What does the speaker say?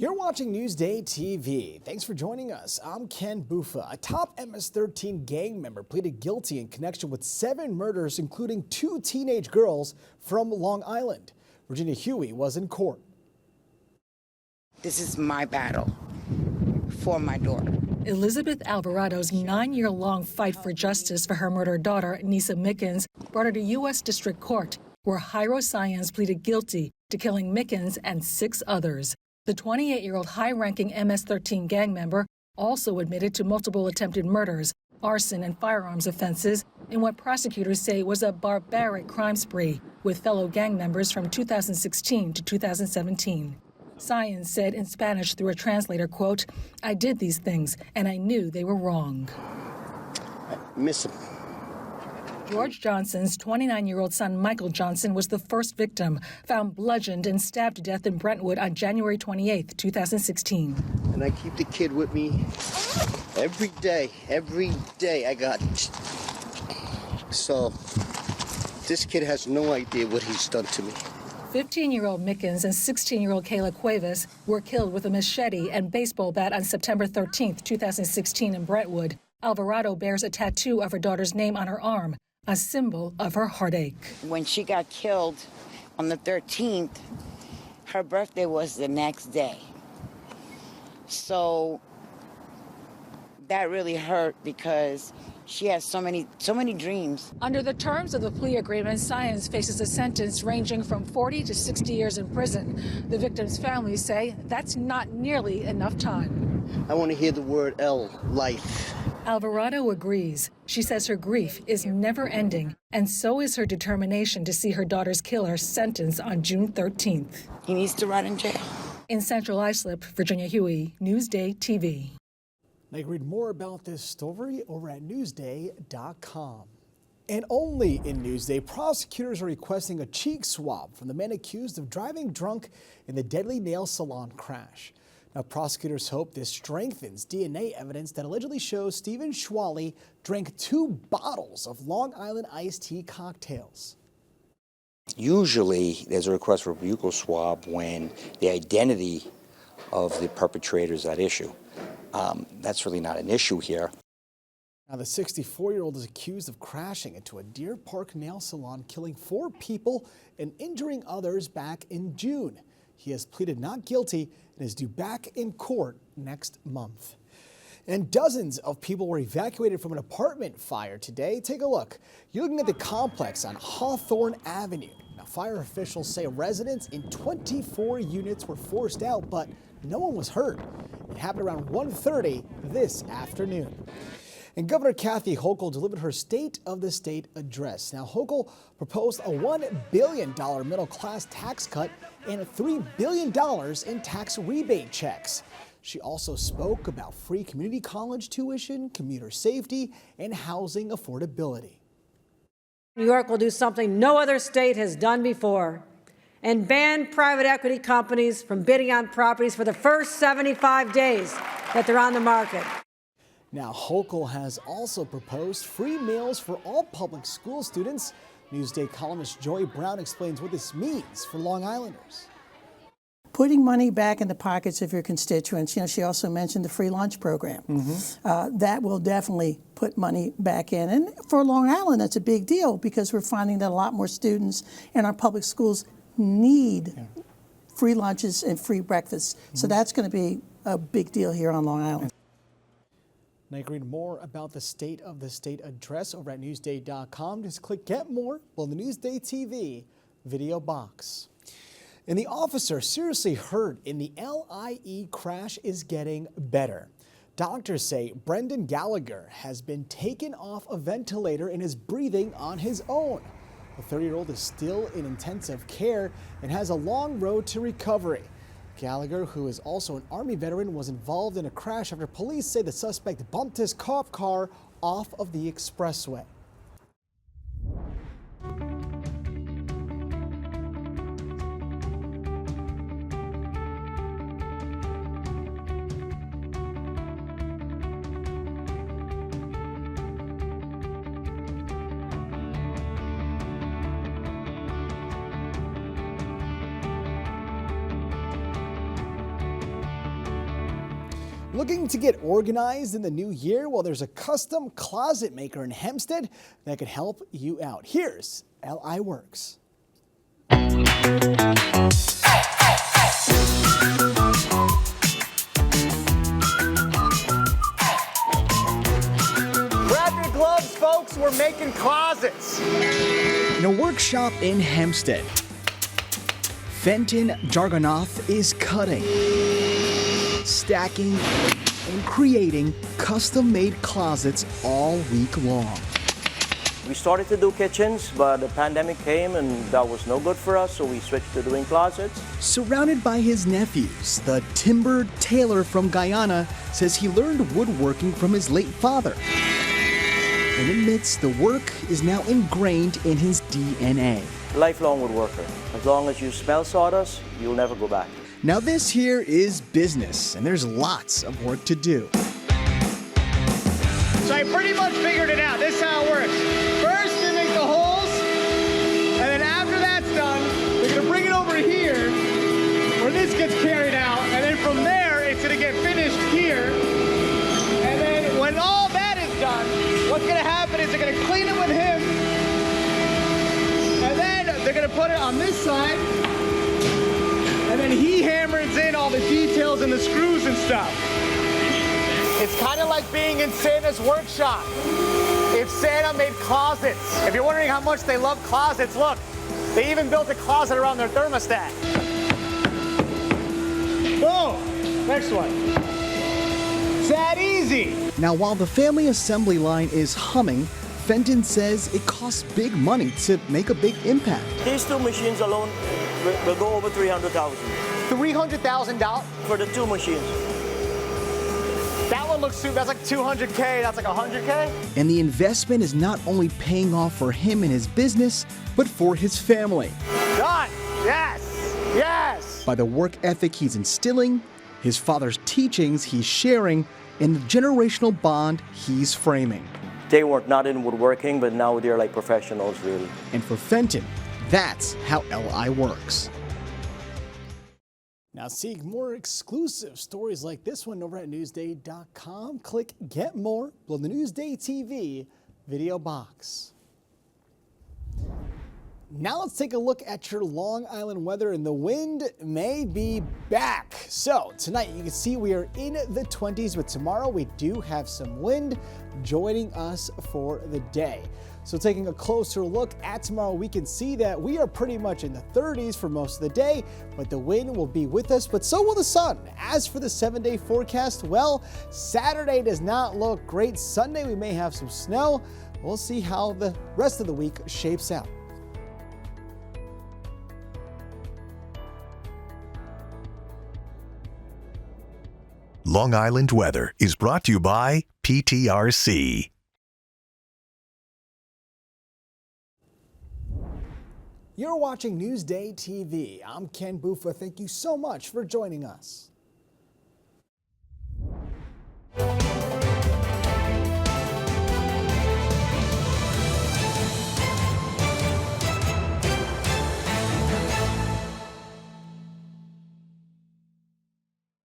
You're watching Newsday TV. Thanks for joining us. I'm Ken Bufa. A top MS-13 gang member pleaded guilty in connection with 7 murders, including 2 teenage girls from Long Island. Virginia Huey was in court. This is my battle for my daughter. Elizabeth Alvarado's 9-year-long fight for justice for her murdered daughter, Nisa Mickens, brought her to U.S. District Court, where Jairo Sáenz pleaded guilty to killing Mickens and 6 others. The 28-year-old high-ranking MS-13 gang member also admitted to multiple attempted murders, arson, and firearms offenses in what prosecutors say was a barbaric crime spree with fellow gang members from 2016 to 2017. Sáenz said in Spanish through a translator, quote, "I did these things, and I knew they were wrong." I miss him. George Johnson's 29-year-old son, Michael Johnson, was the first victim, found bludgeoned and stabbed to death in Brentwood on January 28, 2016. And I keep the kid with me every day. Every day I got. So this kid has no idea what he's done to me. 15-year-old Mickens and 16-year-old Kayla Cuevas were killed with a machete and baseball bat on September 13, 2016 in Brentwood. Alvarado bears a tattoo of her daughter's name on her arm, a symbol of her heartache. When she got killed on the 13th, her birthday was the next day. So that really hurt because she has so many dreams. Under the terms of the plea agreement, Sáenz faces a sentence ranging from 40 to 60 years in prison. The victim's families say that's not nearly enough time. I want to hear the word life. Alvarado agrees. She says her grief is never ending, and so is her determination to see her daughter's killer sentenced on June 13th. He needs to rot in jail. In Central Islip, Virginia Huey, Newsday TV. Now you can read more about this story over at Newsday.com. And only in Newsday, prosecutors are requesting a cheek swab from the man accused of driving drunk in the deadly nail salon crash. Now, prosecutors hope this strengthens DNA evidence that allegedly shows Stephen Schwally drank 2 bottles of Long Island iced tea cocktails. Usually, there's a request for a buccal swab when the identity of the perpetrator is at issue. That's really not an issue here. Now, the 64-year-old is accused of crashing into a Deer Park nail salon, killing 4 people and injuring others back in June. He has pleaded not guilty and is due back in court next month. And dozens of people were evacuated from an apartment fire today. Take a look. You're looking at the complex on Hawthorne Avenue. Now, fire officials say residents in 24 units were forced out, but no one was hurt. It happened around 1:30 this afternoon. And Governor Kathy Hochul delivered her State of the State address. Now, Hochul proposed a $1 billion middle-class tax cut and $3 billion in tax rebate checks. She also spoke about free community college tuition, commuter safety, and housing affordability. New York will do something no other state has done before and ban private equity companies from bidding on properties for the first 75 days that they're on the market. Now, Hochul has also proposed free meals for all public school students. Newsday columnist Joy Brown explains what this means for Long Islanders. Putting money back in the pockets of your constituents. You know, she also mentioned the free lunch program. That will definitely put money back in. And for Long Island, that's a big deal because we're finding that a lot more students in our public schools need free lunches and free breakfasts. So that's going to be a big deal here on Long Island. Now you can read more about the State of the State address over at Newsday.com. Just click Get More below the Newsday TV video box. And the officer seriously hurt in the LIE crash is getting better. Doctors say Brendan Gallagher has been taken off a ventilator and is breathing on his own. The 30-year-old is still in intensive care and has a long road to recovery. Gallagher, who is also an Army veteran, was involved in a crash after police say the suspect bumped his cop car off of the expressway. Looking to get organized in the new year? Well, there's a custom closet maker in Hempstead that can help you out. Here's LI Works. Grab your gloves, folks. We're making closets. In a workshop in Hempstead, Fenton Jargonoff is cutting, stacking, and creating custom-made closets all week long. We started to do kitchens, but the pandemic came and that was no good for us, so we switched to doing closets. Surrounded by his nephews, the timber tailor from Guyana says he learned woodworking from his late father and admits the work is now ingrained in his DNA. Lifelong woodworker. As long as you smell sawdust, you'll never go back. Now this here is business, and there's lots of work to do. So I pretty much figured it out. This is how it works. First, they make the holes, and then after that's done, they're gonna bring it over here, where this gets carried out, and then from there, it's gonna get finished here. And then when all that is done, what's gonna happen is they're gonna clean it with him, and then they're gonna put it on this side, and then he hammers in all the details and the screws and stuff. It's kind of like being in Santa's workshop. If Santa made closets. If you're wondering how much they love closets, look, they even built a closet around their thermostat. Boom, next one. It's that easy. Now, while the family assembly line is humming, Fenton says it costs big money to make a big impact. These two machines alone will go over $300,000 $300,000? for the two machines. That one looks super, that's like 200K, that's like 100K? And the investment is not only paying off for him and his business, but for his family. Done, yes, yes. By the work ethic he's instilling, his father's teachings he's sharing, and the generational bond he's framing. They were not in woodworking, but now they're like professionals, really. And for Fenton, that's how LI works. Now, seek more exclusive stories like this one over at Newsday.com. Click Get More below the NewsdayTV video box. Now let's take a look at your Long Island weather, and the wind may be back. So tonight you can see we are in the 20s, but tomorrow we do have some wind joining us for the day. So taking a closer look at tomorrow, we can see that we are pretty much in the 30s for most of the day, but the wind will be with us, but so will the sun. As for the 7-day forecast, well, Saturday does not look great. Sunday we may have some snow. We'll see how the rest of the week shapes out. Long Island weather is brought to you by PTRC. You're watching Newsday TV. I'm Ken Bufa. Thank you so much for joining us.